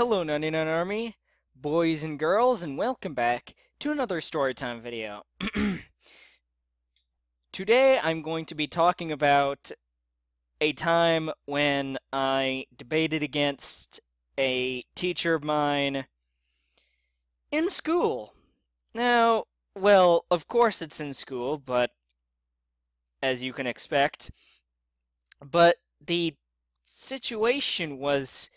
Hello 99 Army, boys and girls, and welcome back to another Storytime video. Today I'm going to be talking about a time when I debated against a teacher of mine in school. Now, well, of course it's in school, but as you can expect, but the situation was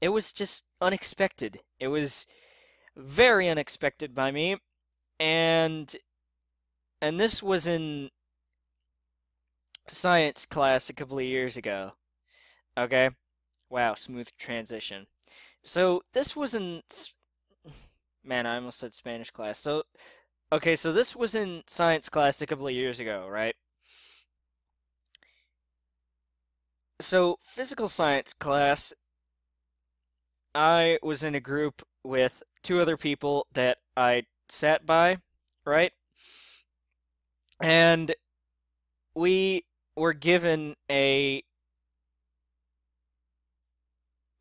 it was just unexpected. It was very unexpected by me, and this was in science class a couple of years ago. Okay? Wow, smooth transition. So this was in man, I almost said Spanish class. So this was in science class a couple of years ago, right? So physical science class, I was in a group with two other people that I sat by, right? And we were given a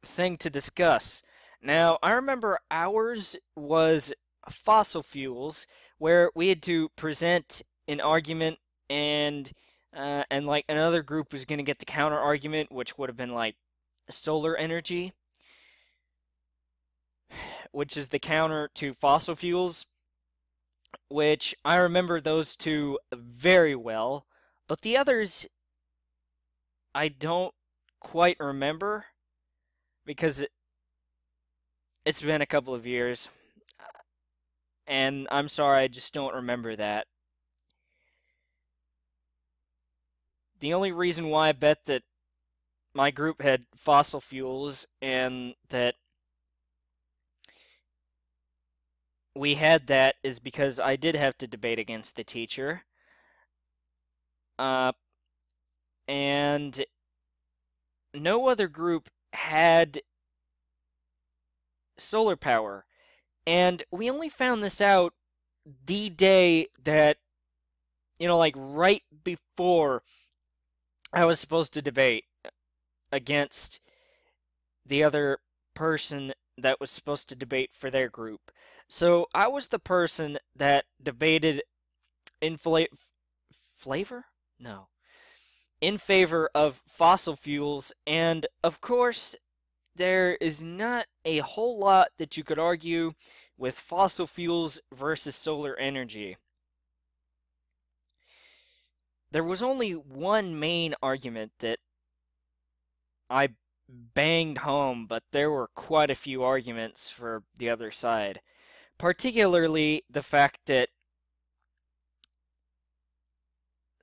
thing to discuss. Now, I remember ours was fossil fuels, where we had to present an argument, and like another group was going to get the counter argument, which would have been like solar energy, which is the counter to fossil fuels, which I remember those two very well, but the others I don't quite remember because it's been a couple of years, and I'm sorry, I just don't remember that. The only reason why I bet that my group had fossil fuels and that we had that is because I did have to debate against the teacher. Uh, and no other group had solar power. And we only found this out the day that, like right before I was supposed to debate against the other person that was supposed to debate for their group. So I was the person that debated in flavor? No. In favor of fossil fuels, and of course, there is not a whole lot that you could argue with fossil fuels versus solar energy. There was only one main argument that I banged home, but there were quite a few arguments for the other side. Particularly the fact that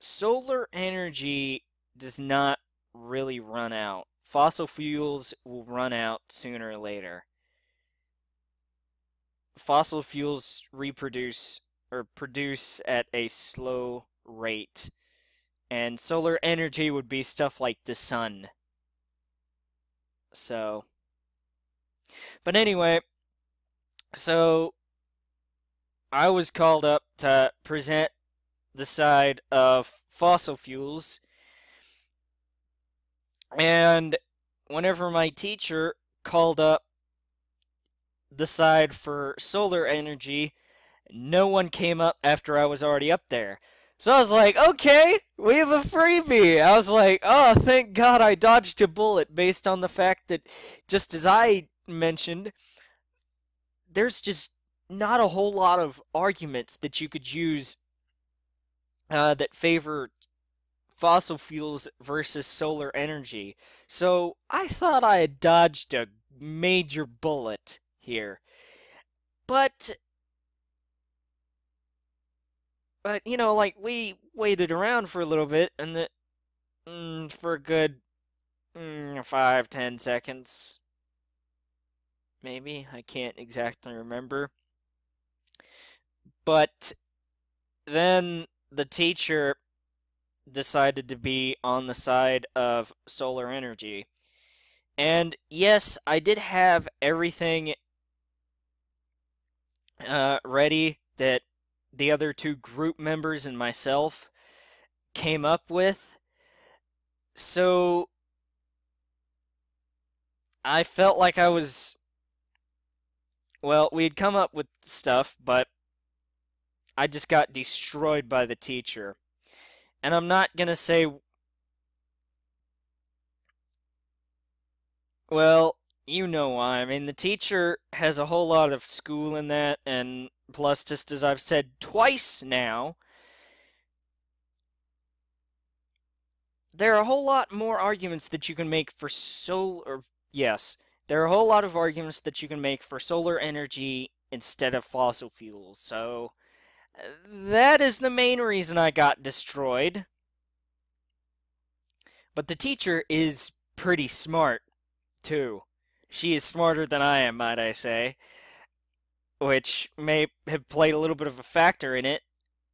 solar energy does not really run out. Fossil fuels will run out sooner or later. Fossil fuels reproduce or produce at a slow rate, and solar energy would be stuff like the sun. So, but anyway, so I was called up to present the side of fossil fuels, and whenever my teacher called up the side for solar energy, no one came up after I was already up there. So I was like, okay, we have a freebie. I was like, oh, thank God I dodged a bullet based on the fact that, just as I mentioned, there's just not a whole lot of arguments that you could use that favor fossil fuels versus solar energy. So I thought I had dodged a major bullet here. But like we waited around for a little bit, and for a good 5-10 seconds, maybe, I can't exactly remember. But then the teacher decided to be on the side of solar energy. And yes, I did have everything ready that the other two group members and myself came up with. So I felt like I was, well, we'd come up with stuff, but I just got destroyed by the teacher. And I'm not gonna say, well, you know why. I mean, the teacher has a whole lot of school in that, and plus, just as I've said twice now, there are a whole lot more arguments that you can make for solar. Yes, there are a whole lot of arguments that you can make for solar energy instead of fossil fuels. So that is the main reason I got destroyed. But the teacher is pretty smart too. She is smarter than I am, might I say, which may have played a little bit of a factor in it.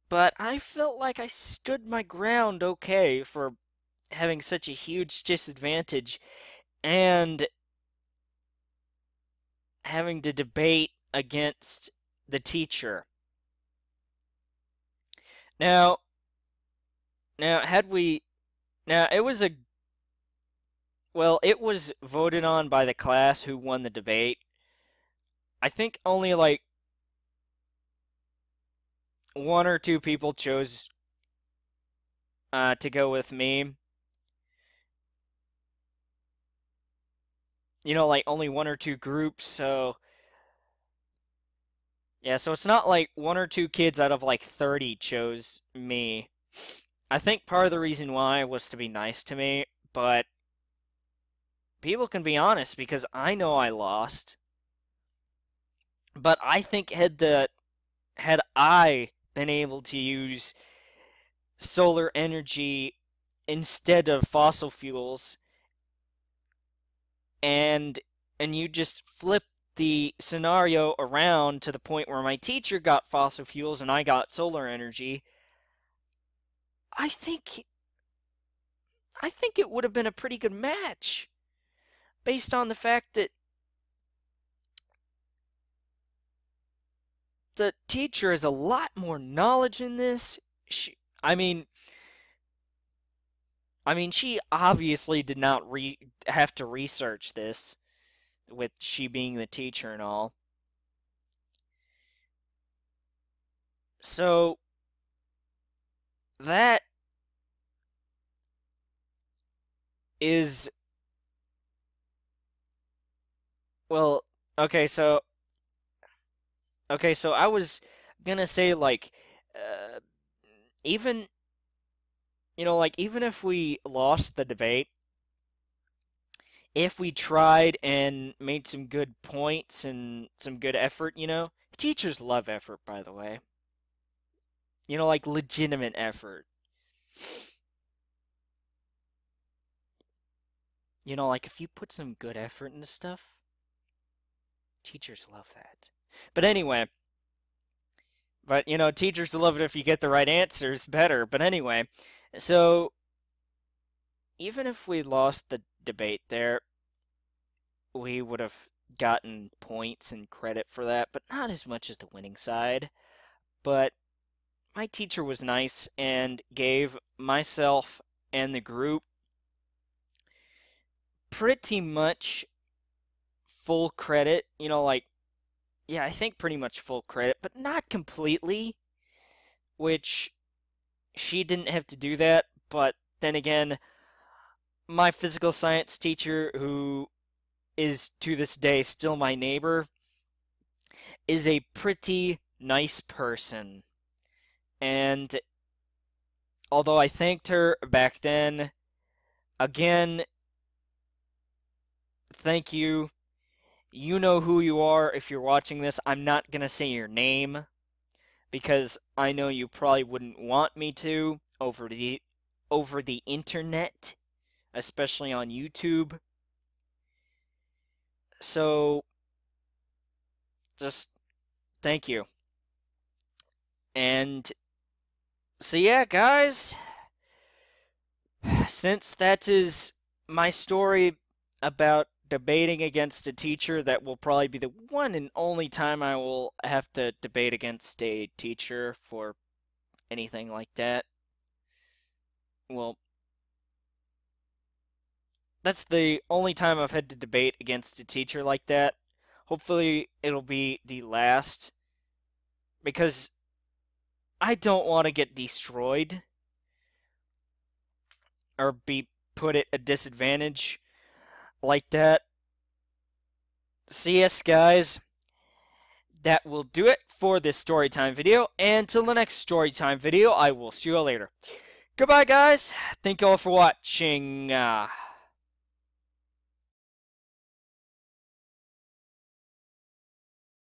But I felt like I stood my ground okay for having such a huge disadvantage and having to debate against the teacher. Now, now had we now it was a well, it was voted on by the class who won the debate. I think only like one or two people chose to go with me. You know, like only one or two groups, so yeah, so it's not like one or two kids out of like 30 chose me. I think part of the reason why was to be nice to me, but people can be honest because I know I lost. But I think had I been able to use solar energy instead of fossil fuels and you just flip the scenario around to the point where my teacher got fossil fuels and I got solar energy, I think I think it would have been a pretty good match based on the fact that the teacher has a lot more knowledge in this. She, I mean, she obviously did not have to research this with she being the teacher and all. So that is well, okay, so I was gonna say like uh, even like even if we lost the debate, if we tried and made some good points and some good effort, teachers love effort, by the way. Like legitimate effort. Like if you put some good effort into stuff, teachers love that. But anyway, teachers love it if you get the right answers better. But anyway, so even if we lost the debate there, we would have gotten points and credit for that, but not as much as the winning side. But my teacher was nice and gave myself and the group pretty much full credit. Yeah, I think pretty much full credit, but not completely, which she didn't have to do that. But then again, my physical science teacher, who is to this day still my neighbor, is a pretty nice person. And although I thanked her back then, again, thank you. You know who you are if you're watching this. I'm not going to say your name because I know you probably wouldn't want me to over the internet, especially on YouTube. So just thank you. And so yeah, guys, since that is my story about debating against a teacher, that will probably be the one and only time I will have to debate against a teacher for anything like that. Well, that's the only time I've had to debate against a teacher like that. Hopefully, it'll be the last because I don't want to get destroyed or be put at a disadvantage like that. CS guys, that will do it for this storytime video. And till the next storytime video, I will see you all later. Goodbye, guys. Thank you all for watching.